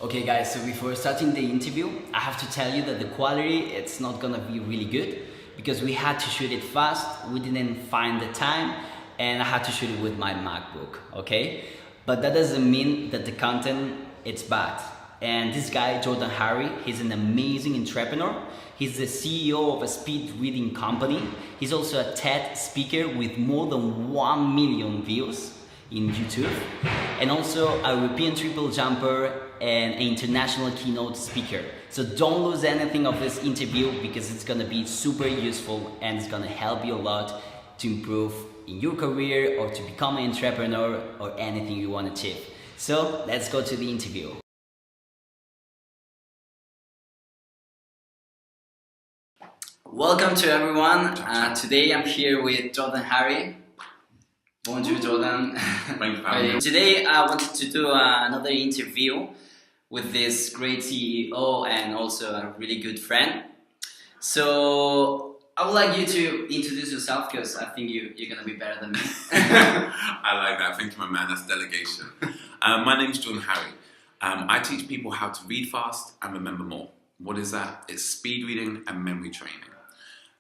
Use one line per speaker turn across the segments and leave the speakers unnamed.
Okay guys, so before starting the interview, I have to tell you that the quality, it's not gonna be really good because we had to shoot it fast, we didn't find the time, and I had to shoot it with my MacBook, okay? But that doesn't mean that the content, it's bad. And this guy, Jordan Harry, he's an amazing entrepreneur. He's the CEO of a speed reading company. He's also a TED speaker with more than 1 million views in YouTube, and also a European triple jumper and an international keynote speaker. So don't lose anything of this interview because it's gonna be super useful and it's gonna help you a lot to improve in your career or to become an entrepreneur or anything you want to achieve. So let's go to the interview. Welcome to everyone. Today I'm here with Jordan Harry. Bonjour, Jordan.
Thank you for having me.
Today I wanted to do another interview with this great CEO and also a really good friend. So I would like you to introduce yourself because I think you're going to be better than me.
I like that. Thank you, my man. That's delegation. My name's Jordan Harry. I teach people how to read fast and remember more. What is that? It's speed reading and memory training.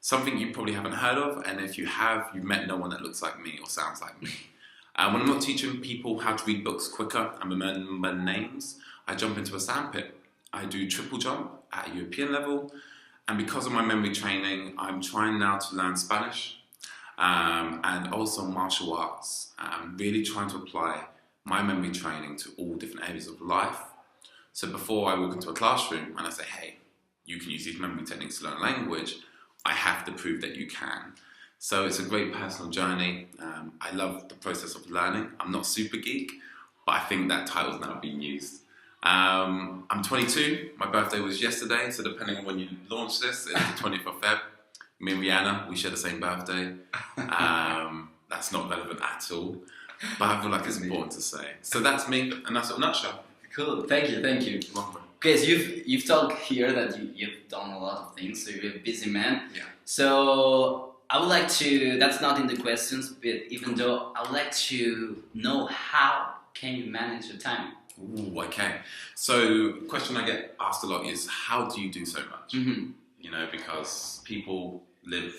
Something you probably haven't heard of, and if you have, you've met no one that looks like me or sounds like me. When I'm not teaching people how to read books quicker and remember names, I jump into a sandpit. I do triple jump at a European level, and because of my memory training, I'm trying now to learn Spanish and also martial arts. I'm really trying to apply my memory training to all different areas of life. So before I walk into a classroom and I say, hey, you can use these memory techniques to learn language, I have to prove that you can. So it's a great personal journey. I love the process of learning. I'm not super geek, but I think that title's now being used. I'm 22. My birthday was yesterday, so depending on when you launch this, it's the 20th of Feb. Me and Rihanna, we share the same birthday. That's not relevant at all, but I feel like it's important to say. So that's me, and that's a nutshell.
Cool, thank you.
You're welcome.
Okay, so you've talked here that you've done a lot of things, so you're a busy man.
Yeah.
So I would like to, that's not in the questions, but even though I would like to know how can you manage your time?
Ooh, okay. So the question I get asked a lot is, how do you do so much?
Mm-hmm.
You know, because people live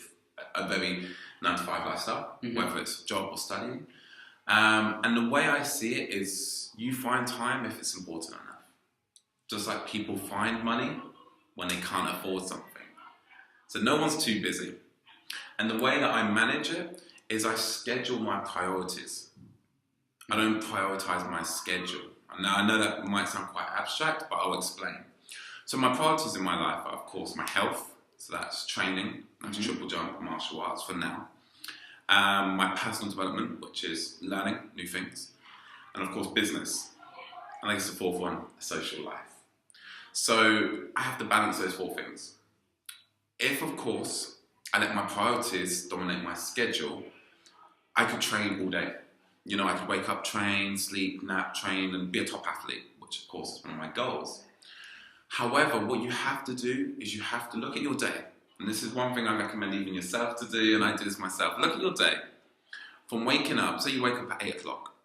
a very 9-to-5 lifestyle,
Mm-hmm.
whether it's job or studying. And the way I see it is you find time if it's important enough. Just like people find money when they can't afford something. So no one's too busy. And the way that I manage it is I schedule my priorities. I don't prioritize my schedule. Now I know that might sound quite abstract, but I'll explain. So my priorities in my life are, of course, my health. So that's training, that's triple jump, martial arts for now. My personal development, which is learning new things. And of course, business. And I guess the fourth one, social life. So I have to balance those four things. If, of course, I let my priorities dominate my schedule, I could train all day. You know, I could wake up, train, sleep, nap, train, and be a top athlete, which of course is one of my goals. However, what you have to do is you have to look at your day. And this is one thing I recommend even yourself to do, and I do this myself. Look at your day. From waking up, say you wake up at 8 o'clock.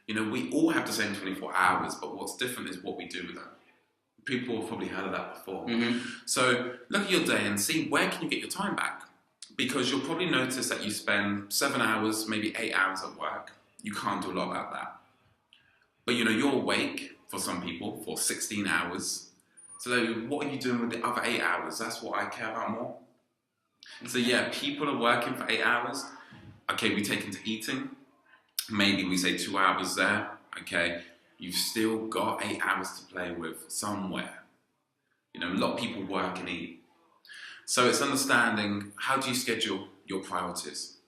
You know, we all have the same 24 hours, but what's different is what we do with them. People have probably heard of that before. Mm-hmm. So look at your day and see where can you get your time back. Because you'll probably notice that you spend 7 hours, maybe 8 hours at work. You can't do a lot about that. But you know, you're awake, for some people, for 16 hours. So what are you doing with the other 8 hours? That's what I care about more. So yeah, people are working for 8 hours. Okay, we take into eating. Maybe we say 2 hours there. Okay. You've still got 8 hours to play with somewhere. You know, a lot of people work and eat. So it's understanding, how do you schedule your priorities?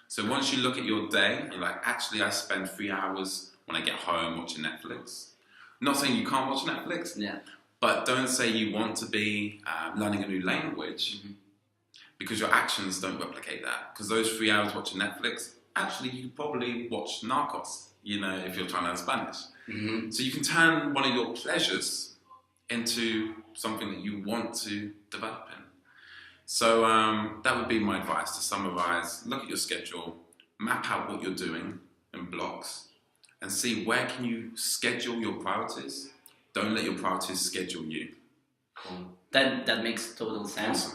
So once you look at your day, you're like, actually I spend 3 hours when I get home watching Netflix. I'm not saying you can't watch Netflix,
yeah.
But don't say you want to be learning a new language, mm-hmm. because your actions don't replicate that. Because those 3 hours watching Netflix, actually you probably watch Narcos, you know, if you're trying to learn Spanish. Mm-hmm. So you can turn one of your pleasures into something that you want to develop in. So that would be my advice to summarize. Look at your schedule, map out what you're doing in blocks, and see where can you schedule your priorities Don't let your priorities schedule you.
Cool. That makes total sense.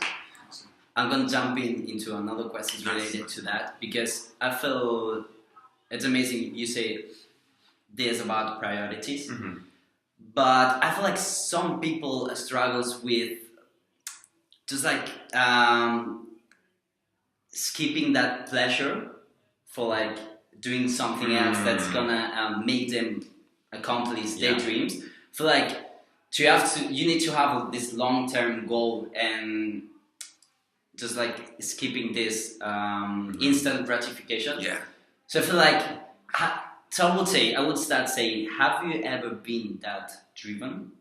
Awesome.
I'm gonna jump into another question related to that, because I feel it's amazing you say this about priorities, but I feel like some people struggles with just like skipping that pleasure for like doing something else that's gonna make them accomplish their dreams. I feel like you need to have this long-term goal, and just like skipping this instant gratification.
Yeah.
So I feel like, so I would start saying, have you ever been that driven?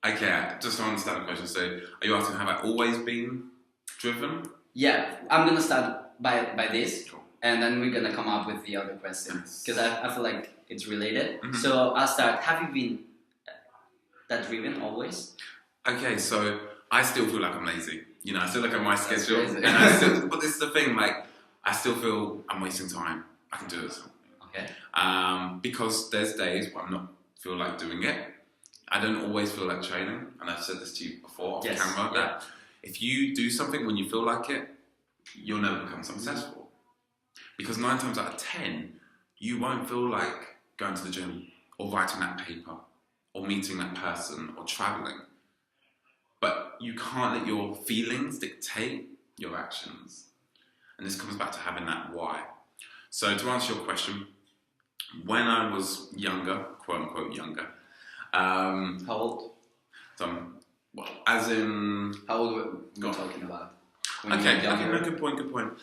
Okay, just to understand the question, so are you asking, have I always been driven?
Yeah, I'm gonna start by this, and then we're gonna come up with the other question, because I feel like it's related. So I'll start. Have you been that driven always?
Okay, so I still feel like I'm lazy. You know, I still look at my schedule,
crazy.
and but this is the thing, like, I still feel I'm wasting time. I can do this.
Okay.
Because there's days where I'm not feel like doing it. I don't always feel like training, and I've said this to you before off camera, that if you do something when you feel like it, you'll never become successful. Because 9 times out of 10, you won't feel like going to the gym, or writing that paper, or meeting that person, or traveling. But you can't let your feelings dictate your actions. And this comes back to having that why. So to answer your question, when I was younger, quote unquote younger,
how old?
Well, as in...
How old were we talking about?
Okay, good point.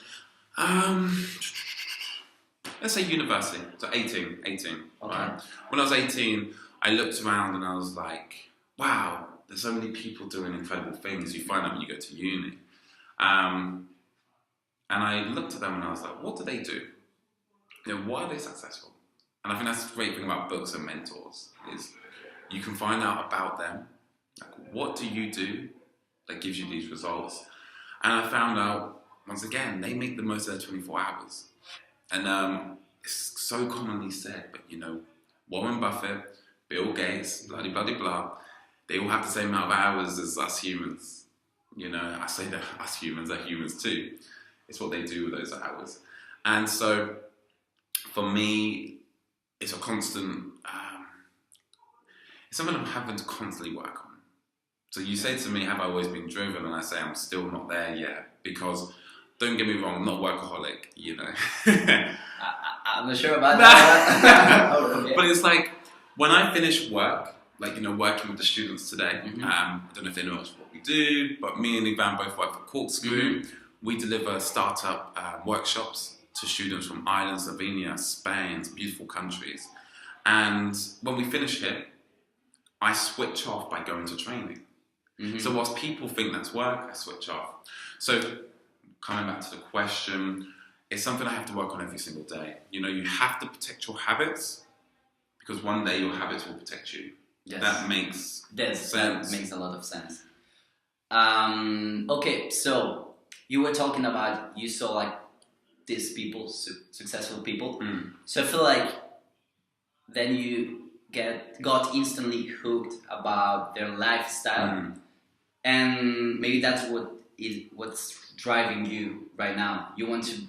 Let's say university, so 18.
Okay.
Right? When I was 18, I looked around and I was like, wow, there's so many people doing incredible things. You find out when you go to uni. And I looked at them and I was like, what do they do? You know, why are they successful? And I think that's the great thing about books and mentors, is you can find out about them. Like, what do you do that gives you these results? And I found out, once again, they make the most of their 24 hours. And it's so commonly said, but you know, Warren Buffett, Bill Gates, blah, blah, blah, blah, they all have the same amount of hours as us humans. You know, I say that us humans are humans too. It's what they do with those hours. And so, for me, it's a constant, it's something I'm having to constantly work on. So you say to me, have I always been driven? And I say, I'm still not there yet. Because, don't get me wrong, I'm not workaholic, you know.
I'm not sure about that. Okay.
But it's like, when I finish work, like, you know, working with the students today, I don't know if they know what we do, but me and Ivan both work for Corkscrew. We deliver startup workshops to students from Ireland, Slovenia, Spain, beautiful countries. And when we finish here, I switch off by going to training. So whilst people think that's work, I switch off. So coming back to the question, it's something I have to work on every single day. You know, you have to protect your habits, because one day your habits will protect you.
Yes.
That makes sense.
That makes a lot of sense. Okay, so you were talking about, you saw like these people, successful people. So I feel like then you got instantly hooked about their lifestyle, and maybe that's what's driving you right now. You want to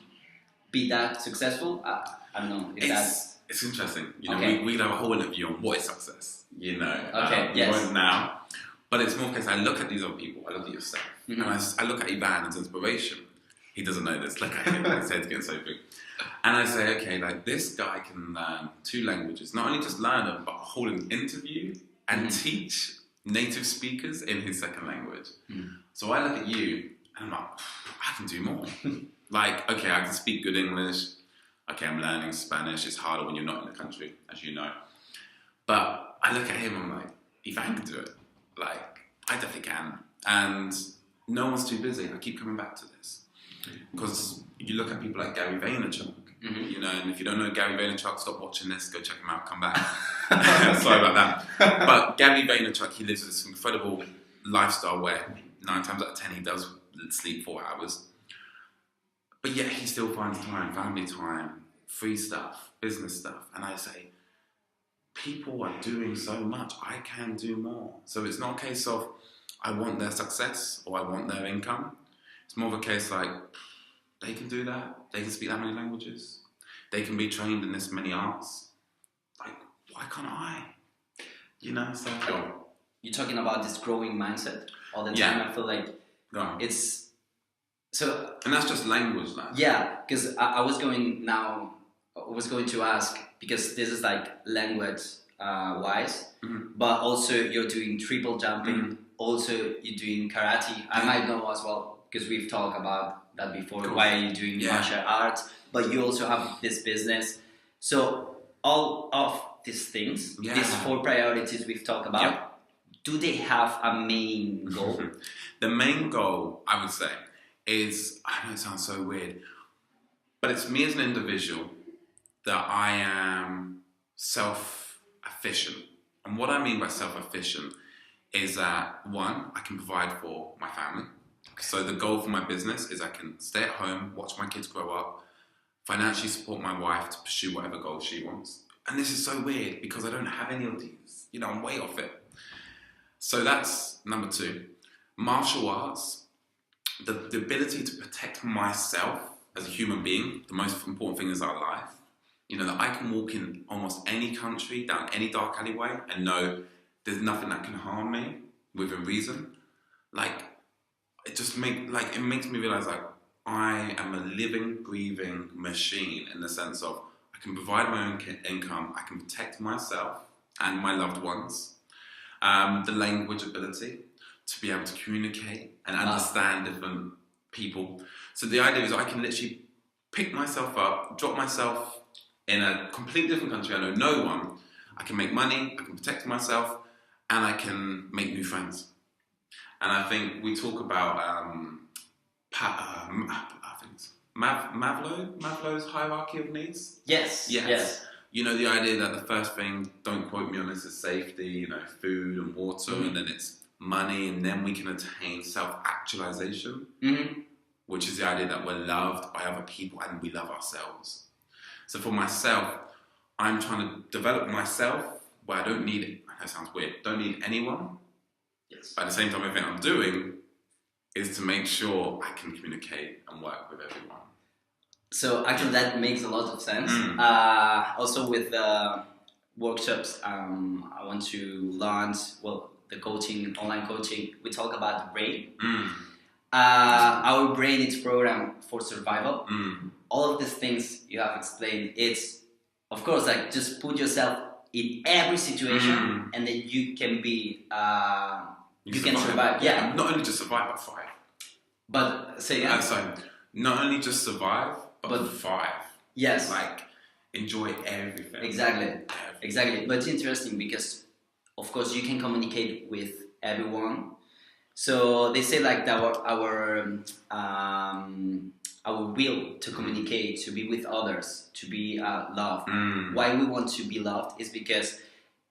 be that successful? I don't know.
It's interesting. You know, we have a whole interview on what is success. You know, we won't now. But it's more because I look at these other people. I look at yourself, and I look at Ivan as inspiration. He doesn't know this. Look at him; his head's getting so big. And I say, okay, like, this guy can learn 2 languages. Not only just learn them, but hold an interview and teach native speakers in his second language. So I look at you, and I'm like, I can do more. Like, okay, I can speak good English. Okay, I'm learning Spanish. It's harder when you're not in the country, as you know. But I look at him, I'm like, Ivan can do it. Like, I definitely can. And no one's too busy. I keep coming back to this. Because you look at people like Gary Vaynerchuk, you know, and if you don't know Gary Vaynerchuk, stop watching this, go check him out, come back. Sorry about that. But Gary Vaynerchuk, he lives this incredible lifestyle where 9 times out of 10 he does sleep 4 hours. But yet he still finds time, family time, free stuff, business stuff. And I say, people are doing so much, I can do more. So it's not a case of I want their success or I want their income. It's more of a case like they can do that, they can speak that many languages, they can be trained in this many arts. Like, why can't I? You know, so
you're talking about this growing mindset all the time.
Yeah.
I feel like it's so.
And that's just language, like.
Yeah, because I was going to ask, because this is like language wise, but also you're doing triple jumping. Also, you're doing karate. I might know as well because we've talked about that before. Cool. Why are you doing martial arts? But you also have this business. So all of these things, these 4 priorities we've talked about, do they have a main goal?
The main goal, I would say, is, I know it sounds so weird, but it's me as an individual that I am self-efficient. And what I mean by self-efficient is that, 1, I can provide for my family. So the goal for my business is I can stay at home, watch my kids grow up, financially support my wife to pursue whatever goal she wants. And this is so weird because I don't have any of these. You know, I'm way off it. So that's number 2. Martial arts, the ability to protect myself as a human being, the most important thing is our life. You know, that I can walk in almost any country, down any dark alleyway, and know there's nothing that can harm me within reason. Like, it makes me realize, like, I am a living, breathing machine in the sense of I can provide my own income, I can protect myself and my loved ones. The language ability to be able to communicate and understand different people. So the idea is I can literally pick myself up, drop myself in a completely different country, I know no one, I can make money, I can protect myself, and I can make new friends. And I think we talk about Maslow's hierarchy of needs.
Yes.
You know, the idea that the first thing, don't quote me on this, is safety, you know, food and water, and then it's money, and then we can attain self-actualization, which is the idea that we're loved by other people and we love ourselves. So for myself, I'm trying to develop myself where I don't need, that sounds weird, don't need anyone.
Yes.
But at the same time, everything I'm doing is to make sure I can communicate and work with everyone.
So actually that makes a lot of sense. Also with the workshops I want to launch, the coaching, online coaching, we talk about the brain. Our brain is programmed for survival. All of these things you have explained, it's, of course, like just put yourself in every situation and then you can be, you can survive. Yeah.
Not only just survive, but thrive.
But say again.
So not only just survive, but thrive.
Yes.
Like, enjoy everything.
Exactly. But it's interesting because, of course, you can communicate with everyone. So they say like that our will to communicate, to be with others, to be loved. Why we want to be loved is because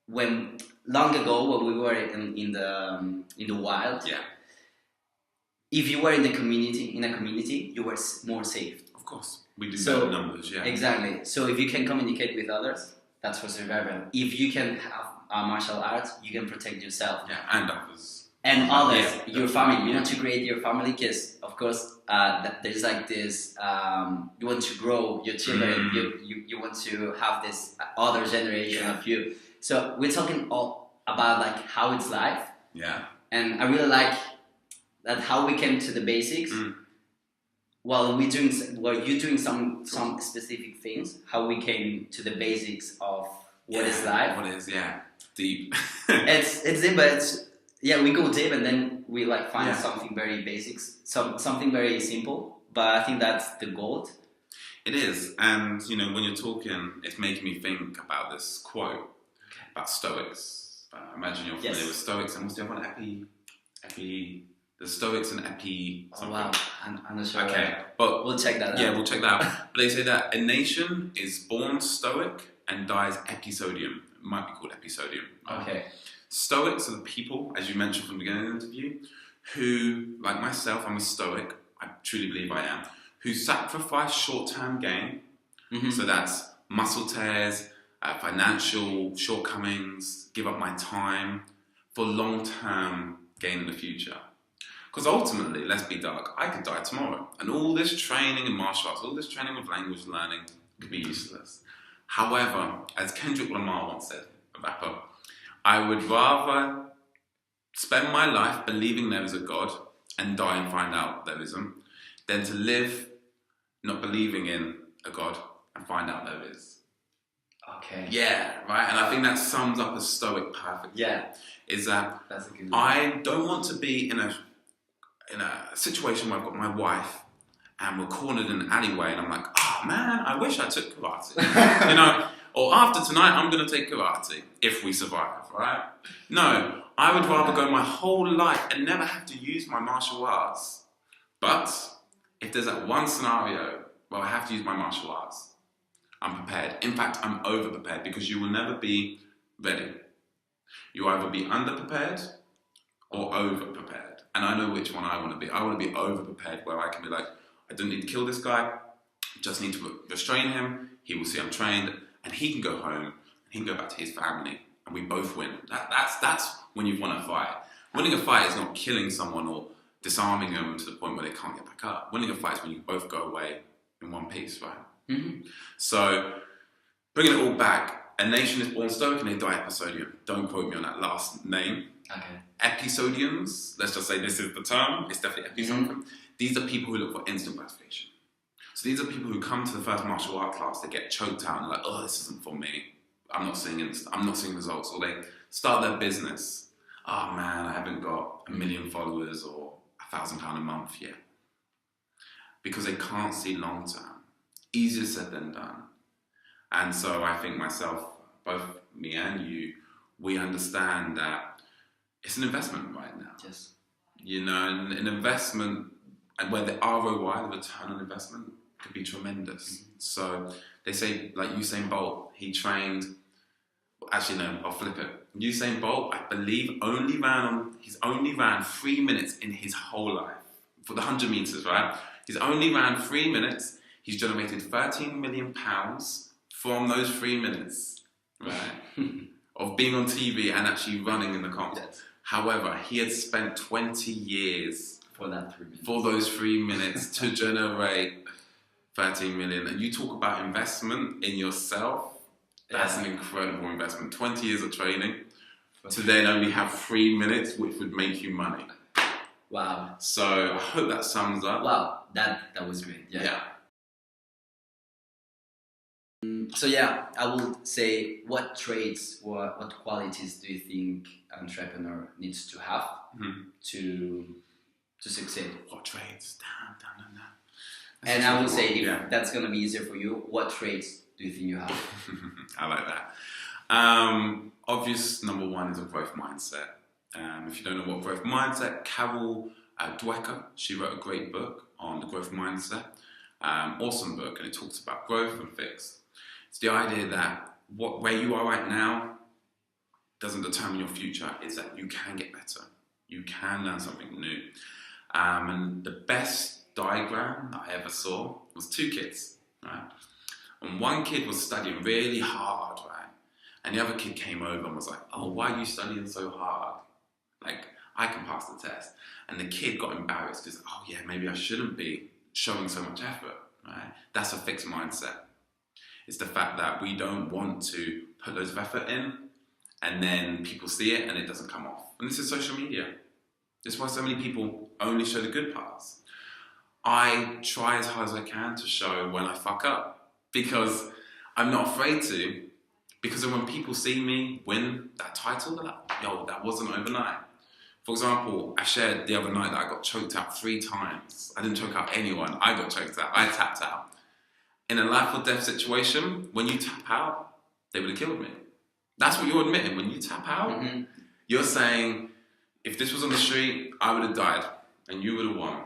long ago when we were in the wild, if you were in a community, you were more safe.
Of course, we do better numbers.
Exactly. So if you can communicate with others, that's for survival. If you can have martial arts, you can protect yourself.
Yeah, and others.
And others, your family. You want to create your family because, of course, there's like this. You want to grow your children. You want to have this other generation of you. So we're talking all about like how it's life.
Yeah.
And I really like that how we came to the basics. While you're doing some specific things, how we came to the basics of what is life.
What is deep.
it's deep, but it's. Yeah, we go deep and then we like find something very basics, something very simple, but I think that's the goal.
It is, and you know, when you're talking, it's making me think about this quote about Stoics. I imagine you're familiar with Stoics, and what's the other one? The Stoics and Epi.
Oh wow, I'm not sure.
Okay, but
we'll check that out.
Yeah, we'll check that out. But they say that a nation is born Stoic and dies episodium. It might be called episodium.
Okay.
Stoics are the people, as you mentioned from the beginning of the interview, who, like myself, I'm a Stoic, I truly believe I am, who sacrifice short-term gain, so that's muscle tears, financial shortcomings, give up my time for long-term gain in the future. Because ultimately, let's be dark, I could die tomorrow. And all this training in martial arts, all this training with language learning could be useless. However, as Kendrick Lamar once said, a rapper, I would rather spend my life believing there is a God and die and find out there isn't, than to live not believing in a God and find out there is.
Okay.
Yeah, right? And I think that sums up a stoic perfectly.
Yeah.
Is that
That's a good one.
I don't want to be in a situation where I've got my wife and we're cornered in an alleyway and I'm like, oh man, I wish I took karate. You know, or after tonight I'm going to take karate if we survive, right? No, I would rather go my whole life and never have to use my martial arts. But if there's that one scenario where I have to use my martial arts, I'm prepared. In fact, I'm over-prepared because you will never be ready. You either be under-prepared or over-prepared. And I know which one I want to be. I want to be over-prepared where I can be like, I don't need to kill this guy, just need to restrain him, he will see I'm trained, and he can go home, and he can go back to his family, and we both win. That's when you've won a fight. Winning a fight is not killing someone or disarming them to the point where they can't get back up. Winning a fight is when you both go away in one piece, right? Mm-hmm. So, bringing it all back, a nation is born stoic and they die episodian. Don't quote me on that last name.
Okay.
Episodians, let's just say this is the term, it's definitely episodian. Mm-hmm. These are people who look for instant gratification. So these are people who come to the first martial art class, they get choked out and like, oh, this isn't for me. I'm not seeing results. Or they start their business. Oh man, I haven't got 1 million followers or £1,000 a month yet. Because they can't see long term. Easier said than done. And so I think myself, both me and you, we understand that it's an investment right now.
Yes.
You know, an investment, and where the ROI, the return on investment, could be tremendous. Mm-hmm. So they say, like Usain Bolt, he trained, actually no, I'll flip it. Usain Bolt, I believe, only ran 3 minutes in his whole life. For the 100 meters, right? He's only ran 3 minutes. He's generated £13 million from those 3 minutes, right? Of being on TV and actually running in the contest. Yes. However, he had spent 20 years
for that 3 minutes.
For those 3 minutes to generate 13 million. And you talk about investment in yourself, that's an incredible investment. 20 years of training to then only have 3 minutes, which would make you money.
Wow.
So I hope that sums up.
Wow, that was great. Yeah. So yeah, I will say, what traits, what qualities do you think an entrepreneur needs to have to succeed?
What traits? Damn.
And I will say, if that's going to be easier for you, what traits do you think you have?
I like that. Obvious number one is a growth mindset. If you don't know what growth mindset, Carol Dwecker, she wrote a great book on the growth mindset. Awesome book, and it talks about growth and fix. It's the idea that where you are right now doesn't determine your future. It's that you can get better. You can learn something new. And the best diagram that I ever saw was 2 kids, right? And one kid was studying really hard, right? And the other kid came over and was like, oh, why are you studying so hard? Like, I can pass the test. And the kid got embarrassed because, oh yeah, maybe I shouldn't be showing so much effort, right? That's a fixed mindset. It's the fact that we don't want to put loads of effort in and then people see it and it doesn't come off. And this is social media. This is why so many people only show the good parts. I try as hard as I can to show when I fuck up because I'm not afraid to. Because when people see me win that title, they're like, yo, that wasn't overnight. For example, I shared the other night that I got choked out 3 times. I didn't choke out anyone. I got choked out. I tapped out. In a life or death situation, when you tap out, they would have killed me. That's what you're admitting. When you tap out, you're saying, if this was on the street, I would have died and you would have won.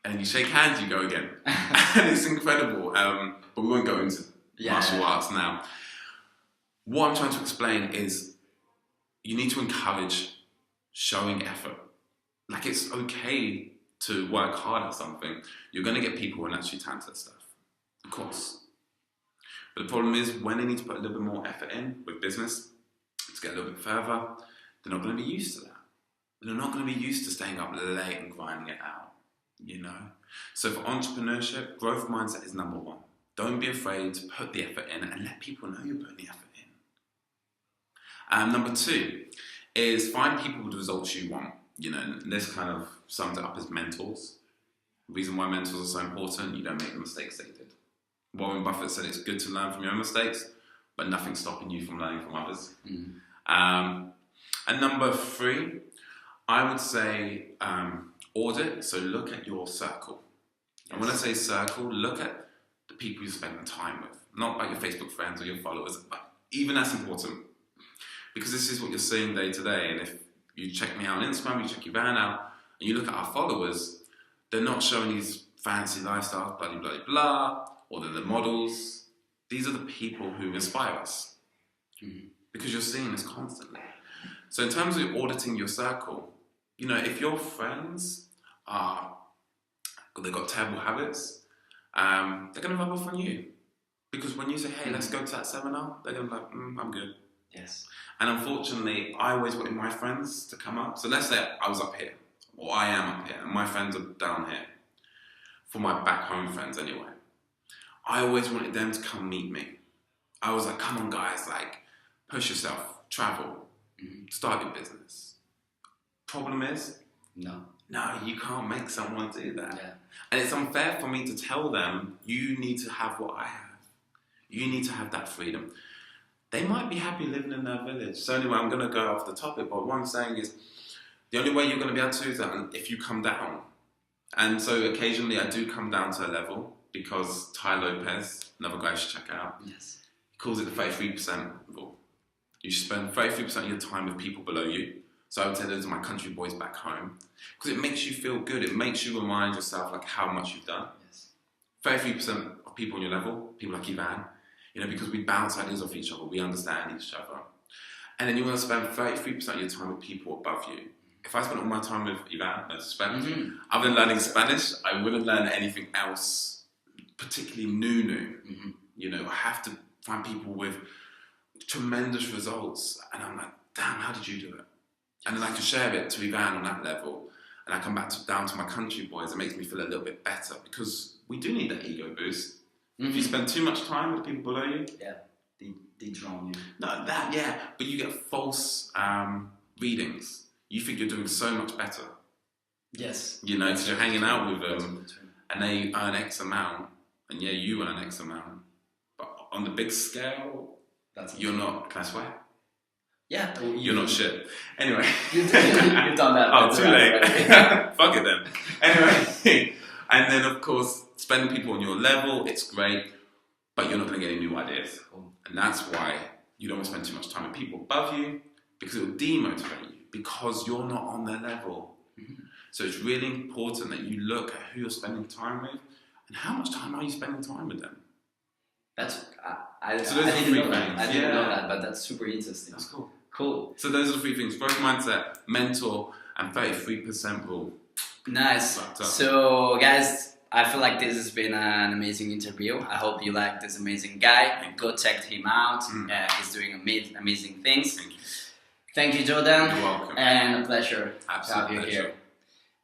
And then you shake hands, you go again. And it's incredible. But we won't go into martial arts now. What I'm trying to explain is you need to encourage showing effort. Like, it's okay to work hard at something. You're going to get people who are naturally talented at stuff. Of course. But the problem is when they need to put a little bit more effort in with business to get a little bit further, they're not going to be used to that. They're not going to be used to staying up late and grinding it out, you know? So for entrepreneurship, growth mindset is number one. Don't be afraid to put the effort in and let people know you're putting the effort in. Number two is find people with the results you want. You know, and this kind of sums it up as mentors. The reason why mentors are so important, you don't make the mistakes they did. Warren Buffett said it's good to learn from your own mistakes, but nothing's stopping you from learning from others. And number three, I would say audit, so look at your circle. And when I say circle, look at the people you spend time with, not like your Facebook friends or your followers, but even that's important. Because this is what you're seeing day to day, and if you check me out on Instagram, you check Ivan out, and you look at our followers, they're not showing these fancy lifestyles, blah, blah, blah, blah, or they're the models. These are the people who inspire us. Because you're seeing this constantly. So in terms of auditing your circle, you know, if your friends they've got terrible habits, they're going to rub off on you. Because when you say, hey, let's go to that seminar, they're going to be like, I'm good.
Yes.
And unfortunately, I always wanted my friends to come up. So let's say I was up here, or I am up here, and my friends are down here. For my back home friends anyway. I always wanted them to come meet me. I was like, come on guys, like, push yourself, travel, start your business. Problem is, no, you can't make someone do that. Yeah. And it's unfair for me to tell them, you need to have what I have. You need to have that freedom. They might be happy living in their village. So anyway, I'm going to go off the topic, but what I'm saying is, the only way you're going to be able to do that if you come down. And so occasionally I do come down to a level, because Ty Lopez, another guy you should check out,
yes,
he calls it the 33% rule. You should spend 33% of your time with people below you. So I would say those are my country boys back home. Because it makes you feel good. It makes you remind yourself like how much you've done. Yes. 33% of people on your level, people like Ivan, you know, because we bounce ideas off each other, we understand each other. And then you want to spend 33% of your time with people above you. If I spent all my time with Ivan, no Spanish, other than learning Spanish, I wouldn't learn anything else, particularly new. You know, I have to find people with tremendous results. And I'm like, damn, how did you do it? And then I can share it to Ivan on that level. And I come back down to my country boys. It makes me feel a little bit better because we do need that ego boost. If you spend too much time with the people below you,
they drown you.
No, but you get false readings. You think you're doing so much better. Yes. You know, because you're hanging out with them and they earn X amount, and yeah, you earn X amount. But on the big scale, you're not, can I swear?
Yeah.
You're not shit. Anyway.
You've done that.
Oh, too late. Fuck it then. Anyway. And then, of course, spending people on your level, it's great, but you're not going to get any new ideas. And that's why you don't want to spend too much time with people above you, because it will demotivate you, because you're not on their level. So it's really important that you look at who you're spending time with, and how much time are you spending time with them?
I didn't know that. I didn't know that, but that's super interesting.
That's cool.
Cool.
So those are the three things: growth mindset, mentor, and 33% rule.
Nice. So, guys, I feel like this has been an amazing interview. I hope you like this amazing guy. Go check him out. He's doing amazing things. Thank you, Jordan.
You're welcome.
And a pleasure to have you here.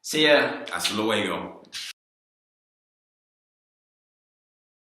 See ya.
Hasta luego.